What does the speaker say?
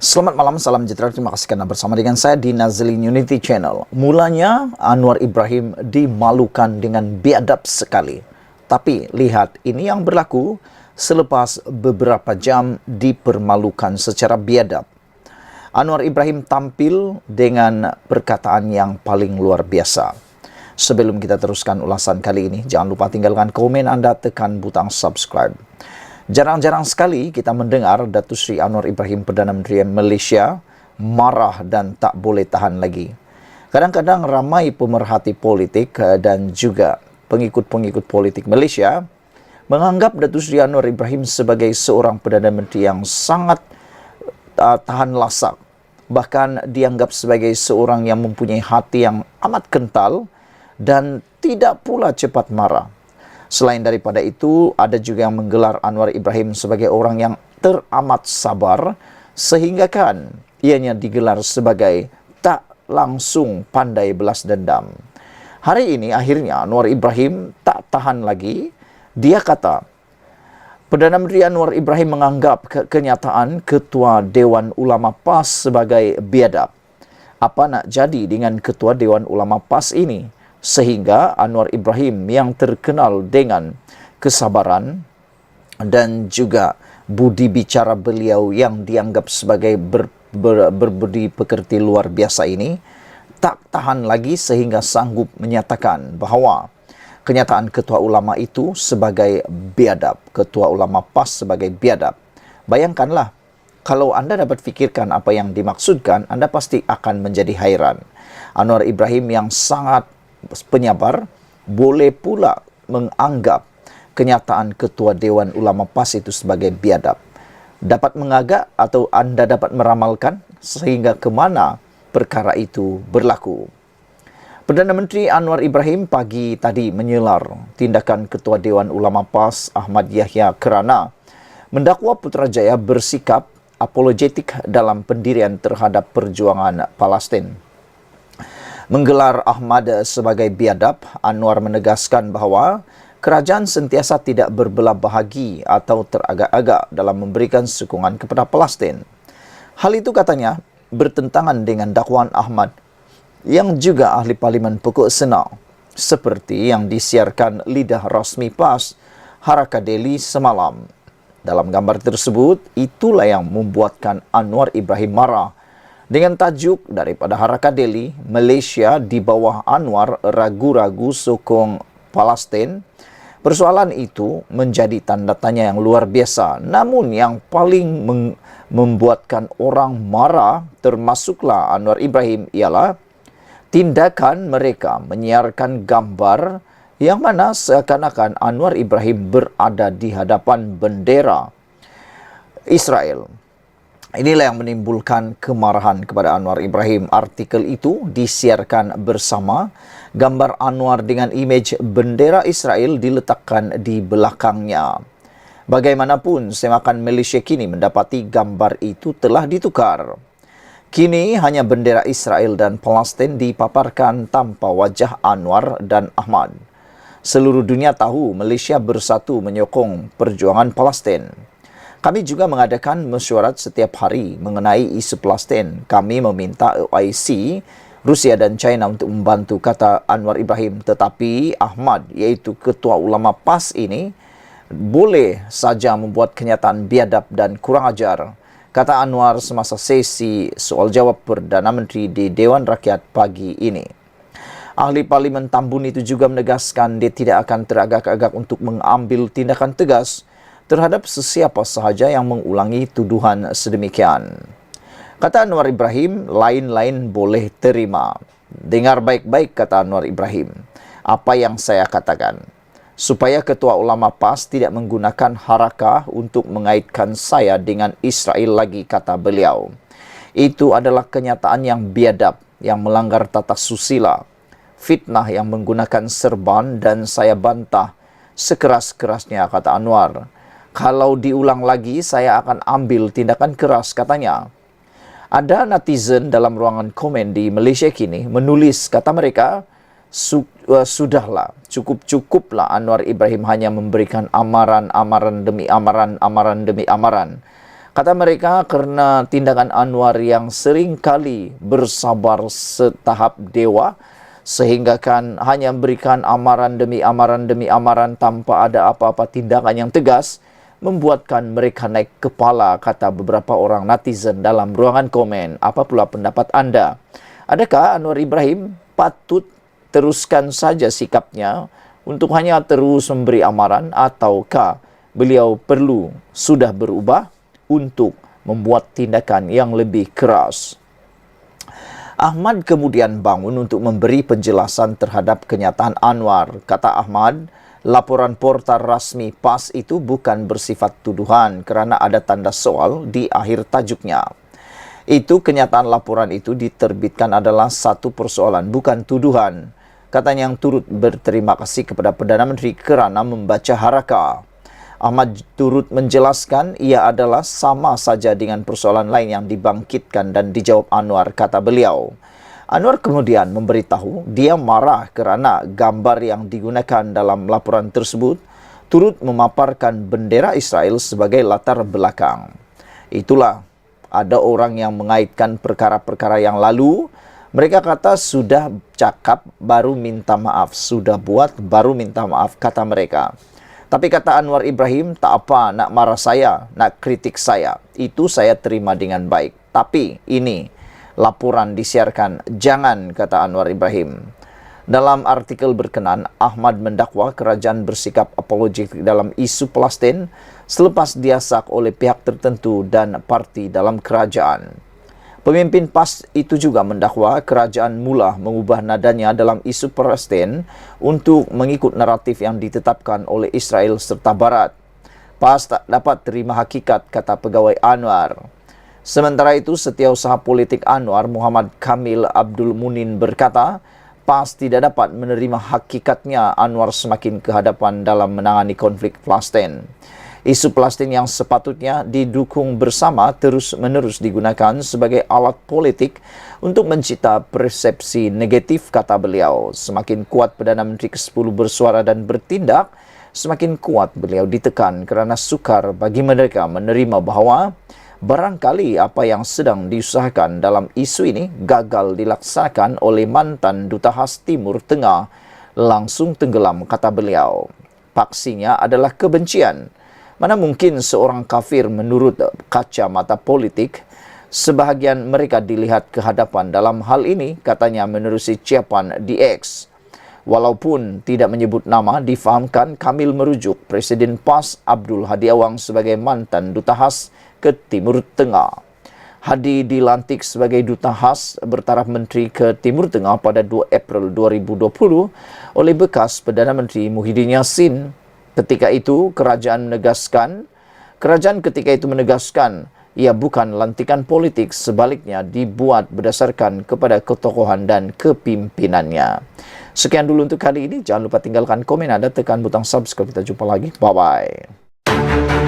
Selamat malam, salam sejahtera. Terima kasih karena bersama dengan saya di Nazlin Unity Channel. Mulanya Anwar Ibrahim dimalukan dengan biadab sekali. Tapi lihat, ini yang berlaku selepas beberapa jam dipermalukan secara biadab. Anwar Ibrahim tampil dengan perkataan yang paling luar biasa. Sebelum kita teruskan ulasan kali ini, jangan lupa tinggalkan komen Anda, tekan butang subscribe. Jarang-jarang sekali kita mendengar Datuk Seri Anwar Ibrahim, Perdana Menteri Malaysia, marah dan tak boleh tahan lagi. Kadang-kadang ramai pemerhati politik dan juga pengikut-pengikut politik Malaysia menganggap Datuk Seri Anwar Ibrahim sebagai seorang Perdana Menteri yang sangat tahan lasak. Bahkan dianggap sebagai seorang yang mempunyai hati yang amat kental dan tidak pula cepat marah. Selain daripada itu, ada juga yang menggelar Anwar Ibrahim sebagai orang yang teramat sabar, sehingga kan ianya digelar sebagai tak langsung pandai belas dendam. Hari ini akhirnya Anwar Ibrahim tak tahan lagi. Dia kata, Perdana Menteri Anwar Ibrahim menganggap kenyataan Ketua Dewan Ulama PAS sebagai biadab. Apa nak jadi dengan Ketua Dewan Ulama PAS ini? Sehingga Anwar Ibrahim yang terkenal dengan kesabaran dan juga budi bicara beliau yang dianggap sebagai berbudi pekerti luar biasa ini tak tahan lagi sehingga sanggup menyatakan bahawa kenyataan Ketua Ulama itu sebagai biadab, Ketua Ulama PAS sebagai biadab. Bayangkanlah, kalau Anda dapat fikirkan apa yang dimaksudkan, Anda pasti akan menjadi hairan. Anwar Ibrahim yang sangat penyabar boleh pula menganggap kenyataan Ketua Dewan Ulama PAS itu sebagai biadab. Dapat mengagak atau Anda dapat meramalkan sehingga ke mana perkara itu berlaku. Perdana Menteri Anwar Ibrahim pagi tadi menyelar tindakan Ketua Dewan Ulama PAS Ahmad Yahya kerana mendakwa Putrajaya bersikap apologetik dalam pendirian terhadap perjuangan Palestin. Menggelar Ahmad sebagai biadab, Anwar menegaskan bahawa kerajaan sentiasa tidak berbelah bahagi atau teragak-agak dalam memberikan sokongan kepada Palestin. Hal itu katanya bertentangan dengan dakwaan Ahmad yang juga ahli Parlimen Pokok Senau, seperti yang disiarkan lidah rasmi PAS Harakah Delhi semalam. Dalam gambar tersebut, itulah yang membuatkan Anwar Ibrahim marah. Dengan tajuk daripada Harakah Delhi, Malaysia di bawah Anwar ragu-ragu sokong Palestin. Persoalan itu menjadi tanda tanya yang luar biasa. Namun yang paling membuatkan orang marah, termasuklah Anwar Ibrahim, ialah tindakan mereka menyiarkan gambar yang mana seakan-akan Anwar Ibrahim berada di hadapan bendera Israel. Inilah yang menimbulkan kemarahan kepada Anwar Ibrahim. Artikel itu disiarkan bersama gambar Anwar dengan imej bendera Israel diletakkan di belakangnya. Bagaimanapun, semakan Malaysia kini mendapati gambar itu telah ditukar. Kini hanya bendera Israel dan Palestin dipaparkan tanpa wajah Anwar dan Ahmad. Seluruh dunia tahu Malaysia bersatu menyokong perjuangan Palestin. Kami juga mengadakan mesyuarat setiap hari mengenai isu Palestin. Kami meminta OIC, Rusia dan China untuk membantu, kata Anwar Ibrahim. Tetapi Ahmad, iaitu Ketua Ulama PAS ini, boleh saja membuat kenyataan biadab dan kurang ajar, kata Anwar semasa sesi soal jawab Perdana Menteri di Dewan Rakyat pagi ini. Ahli Parlimen Tambun itu juga menegaskan dia tidak akan teragak-agak untuk mengambil tindakan tegas terhadap sesiapa sahaja yang mengulangi tuduhan sedemikian. Kata Anwar Ibrahim, lain-lain boleh terima. Dengar baik-baik, kata Anwar Ibrahim, apa yang saya katakan. Supaya Ketua Ulama PAS tidak menggunakan harakah untuk mengaitkan saya dengan Israel lagi, kata beliau. Itu adalah kenyataan yang biadab, yang melanggar tata susila, fitnah yang menggunakan serban, dan saya bantah sekeras-kerasnya, kata Anwar. Kalau diulang lagi, saya akan ambil tindakan keras, katanya. Ada netizen dalam ruangan komen di Malaysia kini menulis, kata mereka, sudahlah, cukup-cukuplah Anwar Ibrahim hanya memberikan amaran demi amaran demi amaran. Kata mereka karena tindakan Anwar yang sering kali bersabar setahap dewa, sehingga kan hanya memberikan amaran demi amaran tanpa ada apa-apa tindakan yang tegas, membuatkan mereka naik kepala, kata beberapa orang netizen dalam ruangan komen. Apa pula pendapat Anda? Adakah Anwar Ibrahim patut teruskan saja sikapnya untuk hanya terus memberi amaran, ataukah beliau sudah berubah untuk membuat tindakan yang lebih keras? Ahmad kemudian bangun untuk memberi penjelasan terhadap kenyataan Anwar. Kata Ahmad, laporan portal rasmi PAS itu bukan bersifat tuduhan kerana ada tanda soal di akhir tajuknya. Itu kenyataan laporan itu diterbitkan adalah satu persoalan, bukan tuduhan. Katanya yang turut berterima kasih kepada Perdana Menteri kerana membaca haraka. Ahmad turut menjelaskan ia adalah sama saja dengan persoalan lain yang dibangkitkan dan dijawab Anwar, kata beliau. Anwar kemudian memberitahu dia marah kerana gambar yang digunakan dalam laporan tersebut turut memaparkan bendera Israel sebagai latar belakang. Itulah, ada orang yang mengaitkan perkara-perkara yang lalu. Mereka kata sudah cakap baru minta maaf, sudah buat baru minta maaf, kata mereka. Tapi kata Anwar Ibrahim, tak apa nak marah saya, nak kritik saya. Itu saya terima dengan baik. Tapi ini laporan disiarkan, jangan, kata Anwar Ibrahim. Dalam artikel berkenan, Ahmad mendakwa kerajaan bersikap apologetik dalam isu Palestin selepas diasak oleh pihak tertentu dan parti dalam kerajaan. Pemimpin PAS itu juga mendakwa kerajaan mula mengubah nadanya dalam isu Palestin untuk mengikut naratif yang ditetapkan oleh Israel serta Barat. PAS tak dapat terima hakikat, kata pegawai Anwar. Sementara itu, setiausaha politik Anwar, Muhammad Kamil Abdul Munin berkata, PAS tidak dapat menerima hakikatnya Anwar semakin ke hadapan dalam menangani konflik Palestin. Isu Palestin yang sepatutnya didukung bersama terus-menerus digunakan sebagai alat politik untuk mencipta persepsi negatif, kata beliau. Semakin kuat Perdana Menteri ke-10 bersuara dan bertindak, semakin kuat beliau ditekan kerana sukar bagi mereka menerima bahawa barangkali apa yang sedang diusahakan dalam isu ini gagal dilaksanakan oleh mantan Duta Khas Timur Tengah, langsung tenggelam, kata beliau. Paksinya adalah kebencian. Mana mungkin seorang kafir menurut kacamata politik, sebahagian mereka dilihat ke hadapan dalam hal ini, katanya menerusi ciapan di X. Walaupun tidak menyebut nama, difahamkan Kamil merujuk Presiden PAS Abdul Hadi Awang sebagai mantan Duta Khas ke Timur Tengah. Hadi dilantik sebagai Duta Khas bertaraf Menteri ke Timur Tengah pada 2 April 2020 oleh bekas Perdana Menteri Muhyiddin Yassin. Ketika itu, kerajaan ketika itu menegaskan ia bukan lantikan politik, sebaliknya dibuat berdasarkan kepada ketokohan dan kepimpinannya. Sekian dulu untuk kali ini. Jangan lupa tinggalkan komen Anda, tekan butang subscribe. Kita jumpa lagi. Bye-bye.